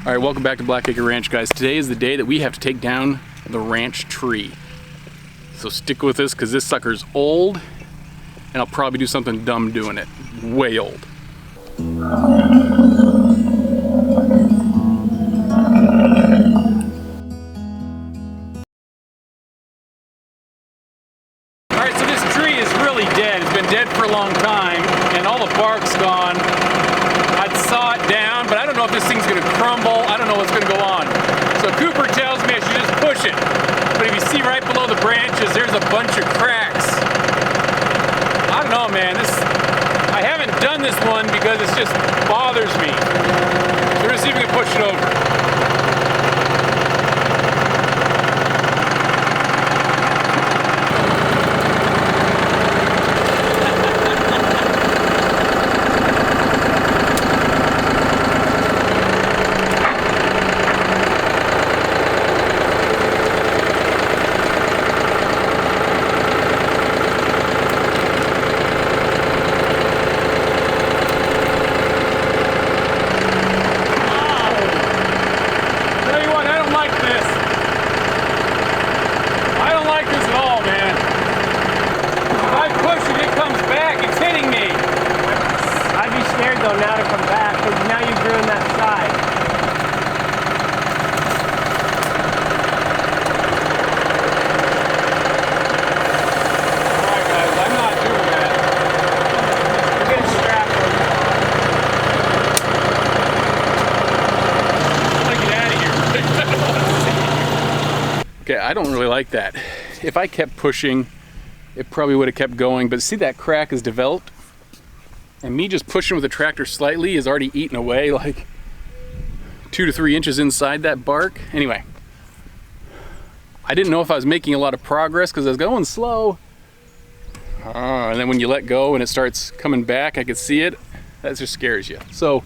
All right, welcome back to Blackacre Ranch, guys. Today is the day that we have to take down the ranch tree. So stick with us, because this sucker's old, and I'll probably do something dumb doing it. Way old. All right, so this tree is really dead. It's been dead for a long time, and all the bark's gone. I'd saw it down, but I don't know if this thing's gonna crumble. I don't know what's gonna go on. So Cooper tells me I should just push it. But if you see right below the branches, there's a bunch of cracks. I don't know, man. I haven't done this one because it just bothers me. So we're gonna see if we can push it over. Now to come back, because now you've ruined that side. Alright guys, I'm not doing that. We're getting strapped. I want to get out of here. Okay, I don't really like that. If I kept pushing, it probably would have kept going, but see that crack is developed? And me just pushing with the tractor slightly is already eaten away like 2 to 3 inches inside that bark. Anyway, I didn't know if I was making a lot of progress because I was going slow. And then when you let go and it starts coming back, I could see it. That just scares you. So,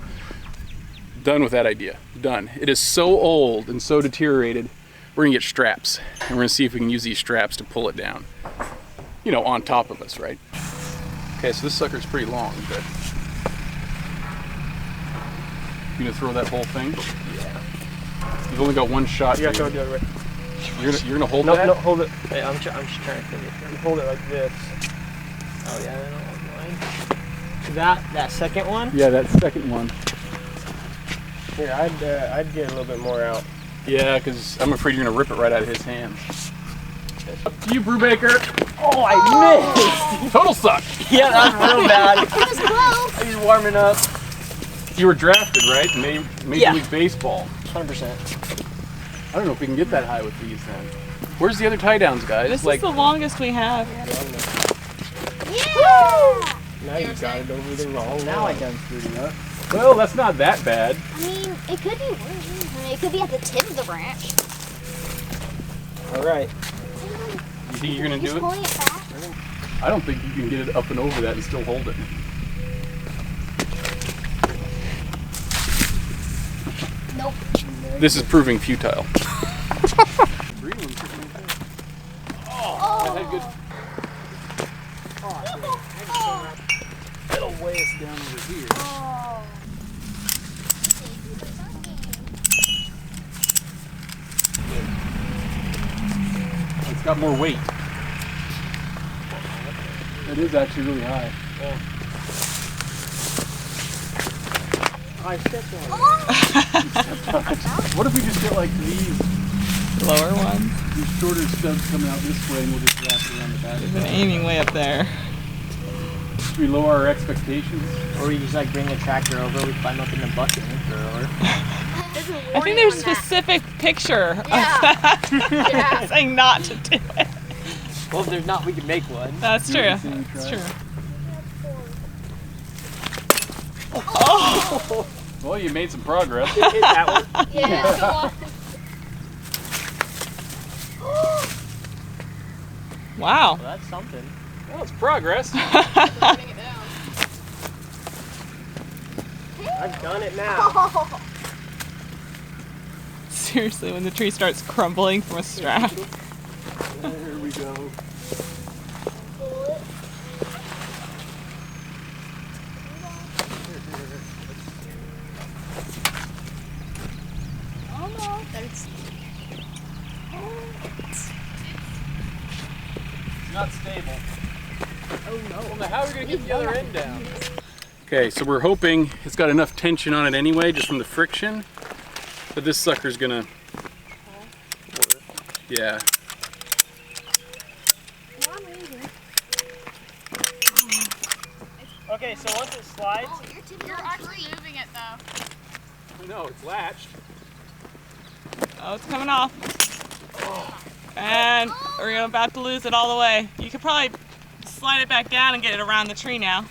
done with that idea. Done. It is so old and so deteriorated, we're gonna get straps. And we're gonna see if we can use these straps to pull it down. You know, on top of us, right? Okay, so this sucker's pretty long, but you gonna throw that whole thing? Yeah. You've only got one shot. You gotta do it right. You're gonna hold that? No, hold it. Hey, I'm just trying to think it. Hold it like this. Oh yeah, I know. That second one? Yeah, that second one. Here, I'd get a little bit more out. Yeah, because I'm afraid you're gonna rip it right out of his hands. Up to you, Brubaker. Oh, I missed! Total suck. Yeah, that's real bad. It was close. I'm just warming up. You were drafted, right? Major League Baseball. 100%. I don't know if we can get that high with these then. Where's the other tie downs, guys? This is the longest we have. Yeah! Now you got it over the wrong. Now I can straighten up. Well, that's not that bad. I mean, it could be worse. I mean, it could be at the tip of the branch. All right. You think you're gonna do it? Pulling it back. I don't think you can get it up and over that and still hold it. Nope. This is proving futile. Oh. That had good. That'll weigh us down over here. Oh. It's got more weight. It is actually really high. Yeah. I stepped on it. What if we just get like these Lower one. these shorter stubs coming out this way and we'll just wrap it around the back? We've been aiming way up there. Should we lower our expectations? Or we just like bring the tractor over, we climb up in the bucket and throw it over. I think there's a specific picture of that saying not to do it. Well, if there's not, we can make one. That's true. Yeah, That's true. Oh! Well, you made some progress. Hit that one. Yeah. Wow. Well, that's something. Well, it's progress. I've done it now. Seriously, when the tree starts crumbling from a strap. There we go. That's Not stable. oh no. Well, how are we gonna get the other end down? Okay, so we're hoping it's got enough tension on it anyway, just from the friction, but this sucker's gonna, yeah. Okay, so once it slides, You're actually moving it though. No, it's latched. Oh, it's coming off. And we're about to lose it all the way. You could probably slide it back down and get it around the tree now.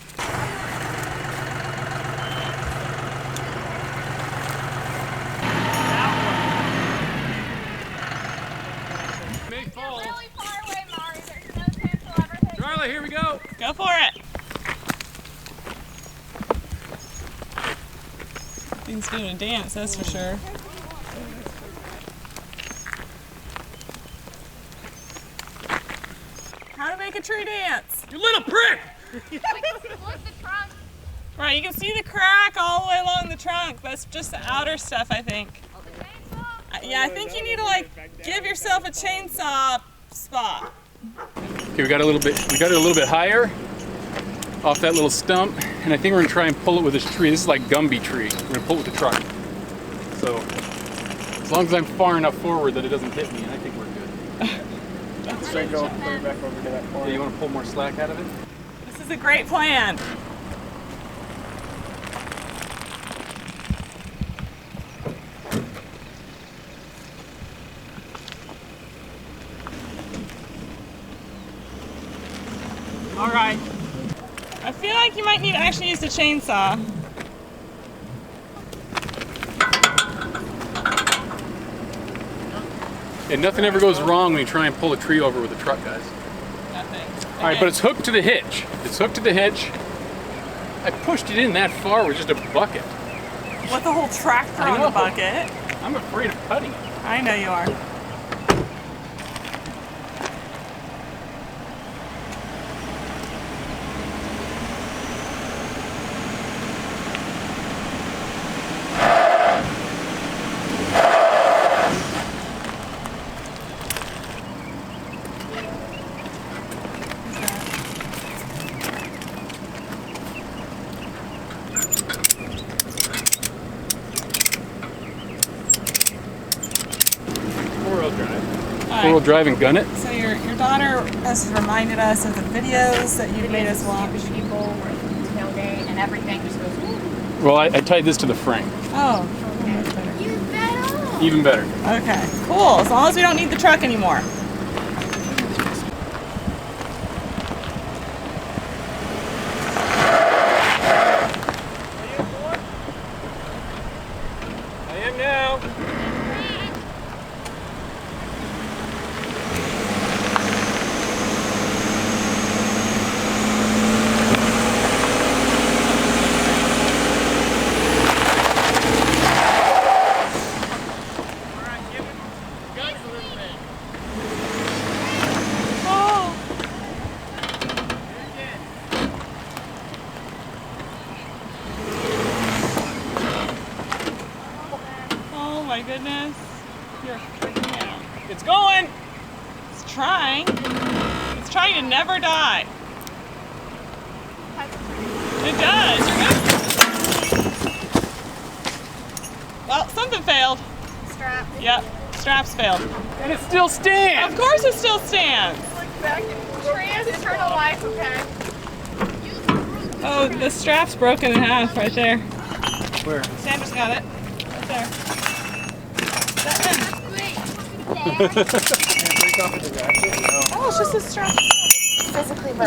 May fall. Really far away, Mari. There's no chance you'll ever hit. Charlie, here we go. Go for it. Thing's doing a dance, that's for sure. How to make a tree dance? You little prick! Look, the trunk. Right, you can see the crack all the way along the trunk. That's just the outer stuff, I think. Oh, the chainsaw. Yeah, I think you need to like give yourself a chainsaw spot. Okay, we got it a little bit higher off that little stump, and I think we're gonna try and pull it with this tree. This is like Gumby tree. We're gonna pull it with the truck. So, as long as I'm far enough forward that it doesn't hit me, I think we're good. straight go put it back over to that Yeah, corner. you wanna pull more slack out of it? This is a great plan. All right. I feel like you might need to actually use the chainsaw. And nothing ever goes wrong when you try and pull a tree over with a truck, guys. Nothing. All right, but it's hooked to the hitch. It's hooked to the hitch. I pushed it in that far with just a bucket. With the whole tractor I on the know. bucket. I'm afraid of cutting it. I know you are. Four-wheel drive. All Four-wheel right. drive and gun it. So your daughter has reminded us of the videos that you've made us watch. People were tailgate and everything just goes. Well, I tied this to the frame. Oh, that's better. You better. Even better. Okay, cool. As long as we don't need the truck anymore. I am now. Oh. Oh my goodness. You're freaking out. It's going. It's trying. It's trying to never die. It does. You're good. Well, something failed. Strap. Yep. Straps failed. And it still stands! Of course it still stands. Tree has eternal life, okay? Oh, the strap's broken in half right there. Where? Sandra's got it. Right there. That end. There. Break off with the ratchet? No. Oh, it's just a strap. Physically It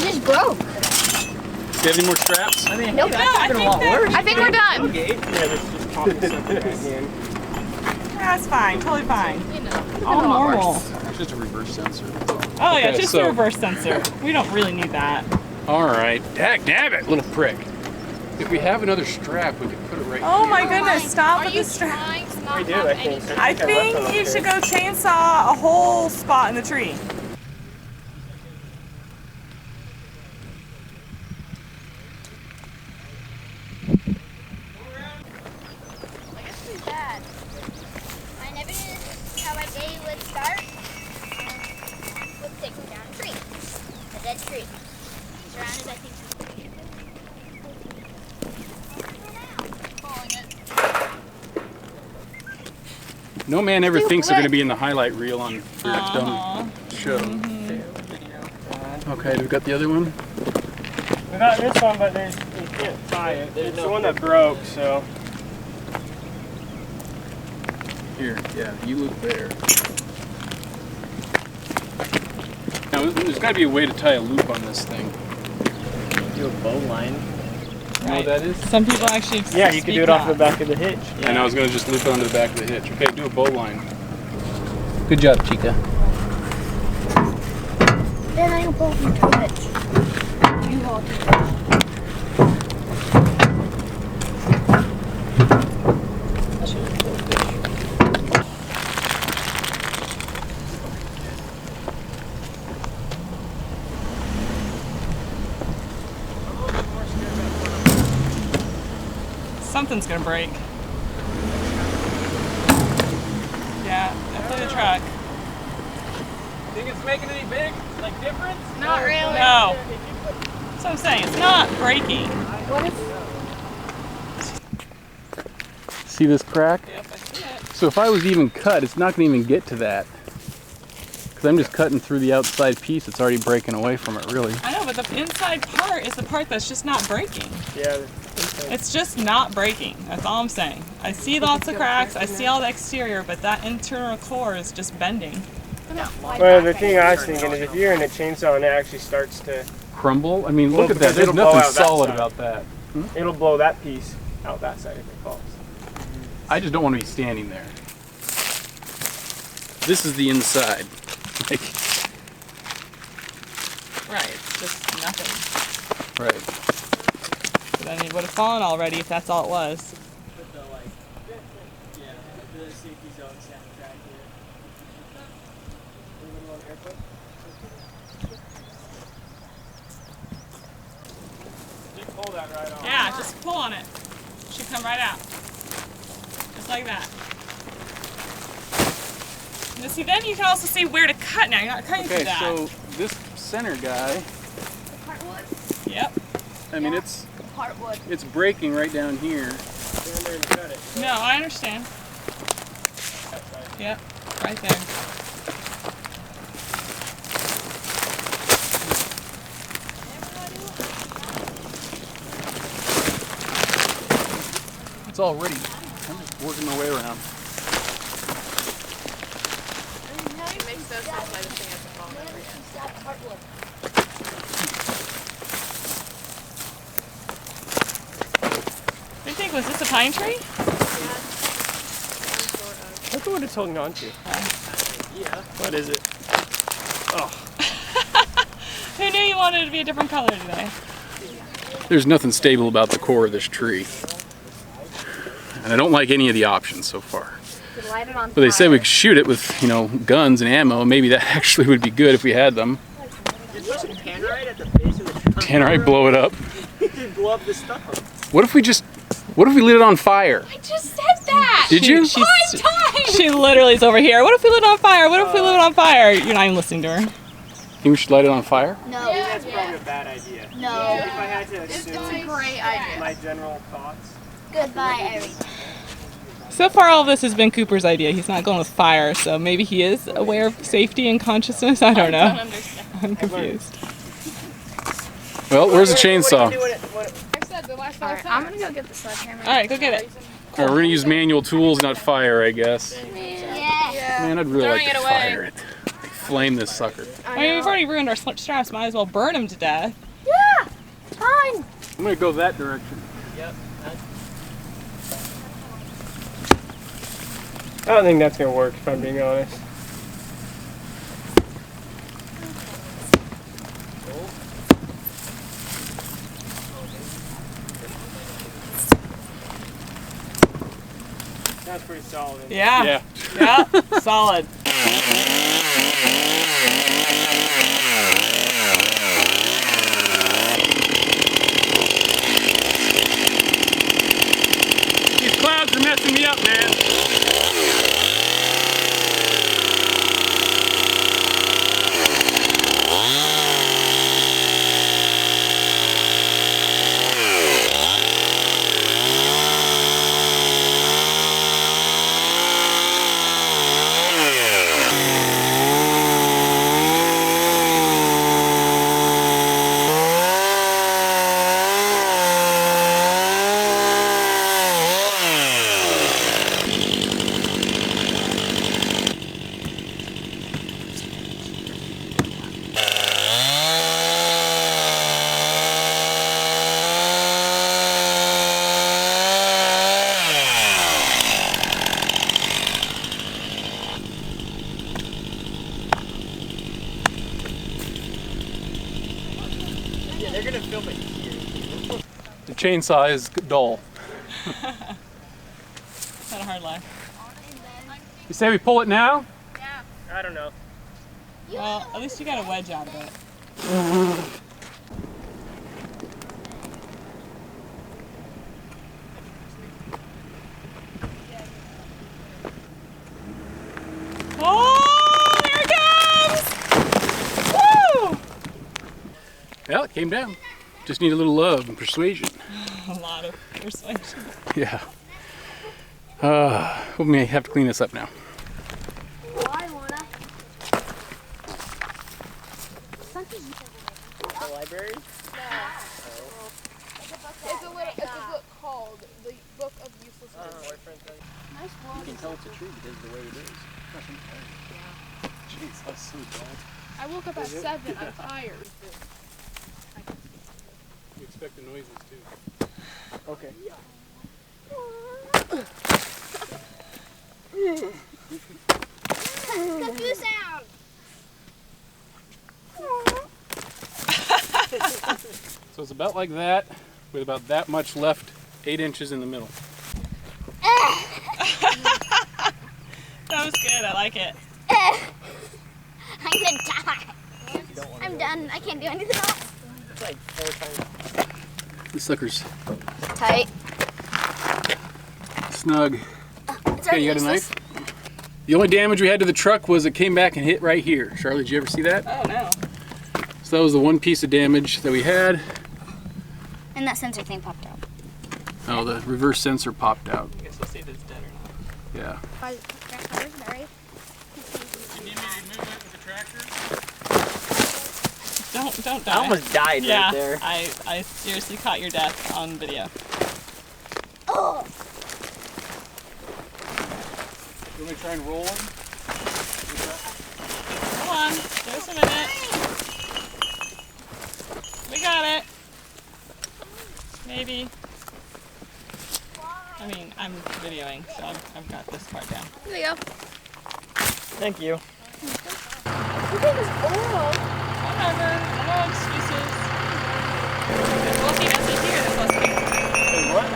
just broke. Do you have any more straps? I mean, Nope. hey, No, that's I been a think lot that- worse. I think we're done. Yeah, there's just popping something back in. That's fine. Totally fine. You know. All normal. It's just a reverse sensor. Oh yeah, Okay, just so- a reverse sensor. We don't really need that. All right. Dag nabbit, little prick. If we have another strap, we could put it right Oh here. my goodness! Stop Are with you the strap. trying to not I did, have I any think. I I left think it you okay. should go chainsaw a whole spot in the tree. I guess we bad. No man ever thinks they're going to be in the highlight reel on their dumb show. Okay, we've got the other one. We got this one, but you can't tie it. It's the one that broke, so. Here, yeah, you look there. Now, there's got to be a way to tie a loop on this thing. Do a bow line. You know what that is? Some people actually. Yeah, you could do it off the back of the hitch. Yeah. And I was going to just loop it onto the back of the hitch. Okay, do a bow line. Good job, Chica. Then I can pull from the hitch. You hold it. Something's gonna break. Yeah, definitely the truck. Think it's making any big, difference? Not really. No. That's what I'm saying. It's not breaking. What is See this crack? Yep, I see it. So if I was even cut, it's not going to even get to that. Because I'm just cutting through the outside piece. It's already breaking away from it, really. I know, but the inside part is the part that's just not breaking. Yeah. It's just not breaking. That's all I'm saying. I see lots of cracks. I see all the exterior, but that internal core is just bending. Well, the thing I was thinking is if you're in a chainsaw and it actually starts to Crumble? I mean, look Well, at that. because There's it'll blow nothing out that solid side. about that. it'll blow that piece out that side if it falls. I just don't want to be standing there. This is the inside. Like, Right, it's just nothing. right. So then it would have fallen already if that's all it was. The safety zone soundtrack here. Just pull that right off. Yeah, just pull on it. Should come right out. Just like that. Now see, then you can also see where to cut now. You're not cutting Okay, through that. so this center guy, Heartwood? Yep. I mean, it's Heartwood. it's breaking right down here. Stand there and cut it. No, I understand. Yep, right there. It's all ready. I'm just working my way around. It makes no sense why this thing hasn't fallen over yet. Heartwood. What do you think? Was this a pine tree? Look at what it's holding on to. Yeah. What is it? Oh. Who knew you wanted it to be a different color today? There's nothing stable about the core of this tree. And I don't like any of the options so far. Light it on But they said fire. we could shoot it with, guns and ammo. Maybe that actually would be good if we had them. Just put some tannerite at the base of the trunk. Tannerite, blow it up. Just blow up this stuff up. What if we lit it on fire? I just said that. Did you? She literally is over here. What if we lit it on fire? What if we lit it on fire? You're not even listening to her. Think we should light it on fire? No. That's probably a bad idea. No. If I had to It's assume a great idea. my general thoughts. Goodbye, everything. So far, all of this has been Cooper's idea. He's not going with fire, so maybe he is aware of safety and consciousness. I don't know. I'm confused. Well, where's the chainsaw? I said the last Alright, I'm gonna go get the sledgehammer. All right, go get it. All right, we're gonna use manual tools, not fire, I guess. Yeah. Man, I'd really like Throwing to it away. fire it. Flame this sucker. I mean, we've already ruined our straps. Might as well burn him to death. Yeah. Fine. I'm gonna go that direction. I don't think that's gonna work if I'm being honest. That's pretty solid. Yeah. Yeah. Solid. These clouds are messing me up, man. chainsaw is dull. It's not a hard life. You say we pull it now? I don't know. Well, at least you got a wedge out of it. Oh, here it comes! Woo! Well, it came down. Just need a little love and persuasion. A lot of persuasion. Yeah. We may have to clean this up now. I wanna. The library? It's a book called The Book of Useless Words. Nice You one. can tell it's a tree because of the way it is. Jeez, that's so bad. I woke up at 7. I'm tired. You expect the noises too. Okay. Confused sound. So it's about like that, with about that much left, 8 inches in the middle. That was good. I like it. I'm gonna die. I'm done. I can't do anything else. It's like 4 times. This sucker's Tight. snug. It's Okay, you got a knife? The only damage we had to the truck was it came back and hit right here. Charlotte, did you ever see that? Oh no. So that was the one piece of damage that we had. And that sensor thing popped out. Oh, the reverse sensor popped out. I guess we'll see if it's dead or not. Yeah. Don't die. I almost died Yeah, right there. I seriously caught your death on video. Oh! You want me to try and roll him? Come on, give us a minute. We got it. Maybe. I mean, I'm videoing, so I've got this part down. There you go. Thank you. Whatever, no excuses. We'll keep us in here this last week. Hey, what?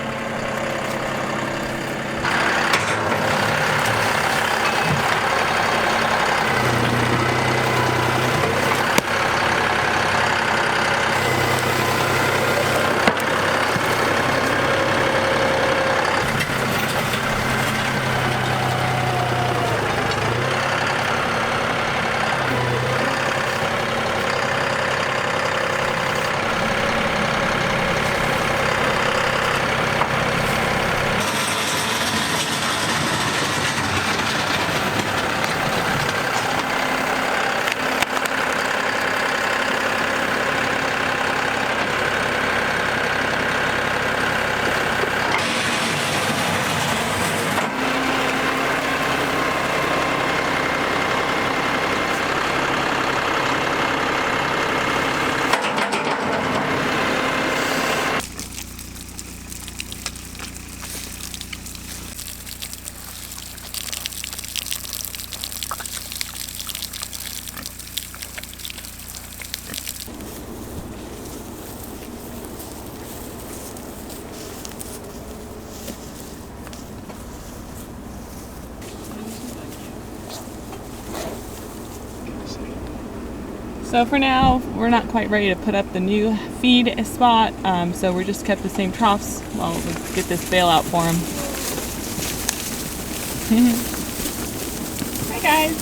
So for now, we're not quite ready to put up the new feed spot, so we just kept the same troughs while we get this bailout for them. Hi guys!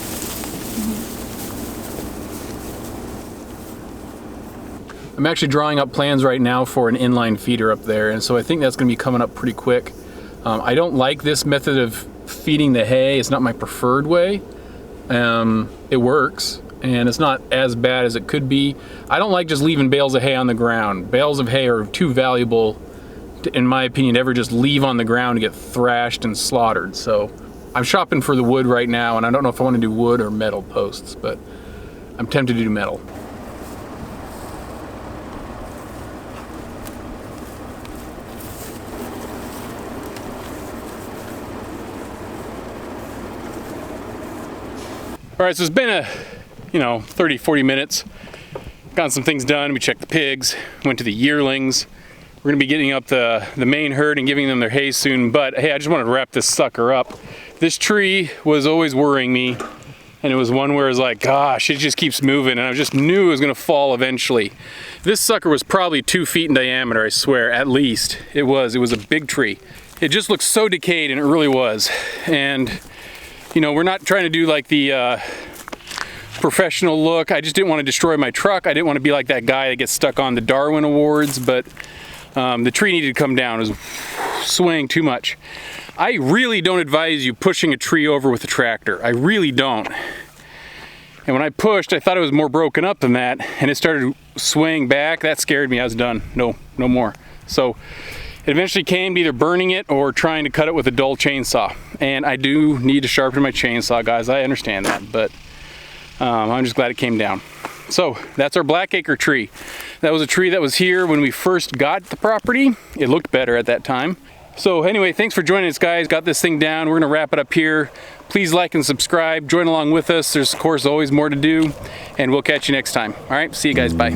I'm actually drawing up plans right now for an inline feeder up there, and so I think that's going to be coming up pretty quick. I don't like this method of feeding the hay. It's not my preferred way. It works, and it's not as bad as it could be. I don't like just leaving bales of hay on the ground. Bales of hay are too valuable, in my opinion, to ever just leave on the ground to get thrashed and slaughtered. So I'm shopping for the wood right now, and I don't know if I want to do wood or metal posts, but I'm tempted to do metal. All right, so it's been 30, 40 minutes. Gotten some things done. We checked the pigs, went to the yearlings, We're gonna be getting up the main herd and giving them their hay soon, but hey, I just wanted to wrap this sucker up. This tree was always worrying me, and it was one where it was like, gosh, it just keeps moving, and I just knew it was gonna fall eventually. This sucker was probably 2 feet in diameter, I swear, at least. It was a big tree. It just looked so decayed, and it really was. And you know, we're not trying to do like the professional look. I just didn't want to destroy my truck. I didn't want to be like that guy that gets stuck on the Darwin Awards, but the tree needed to come down. It was swaying too much. I really don't advise you pushing a tree over with a tractor. I really don't. And when I pushed, I thought it was more broken up than that, and it started swaying back. That scared me. I was done. No more. So it eventually came to either burning it or trying to cut it with a dull chainsaw. And I do need to sharpen my chainsaw, guys. I understand that, but I'm just glad it came down. So that's our Blackacre tree. That was a tree that was here when we first got the property. It looked better at that time. So anyway, thanks for joining us, guys. Got this thing down. We're gonna wrap it up here. Please like and subscribe. Join along with us. There's, of course, always more to do. And we'll catch you next time. All right, see you guys. Bye.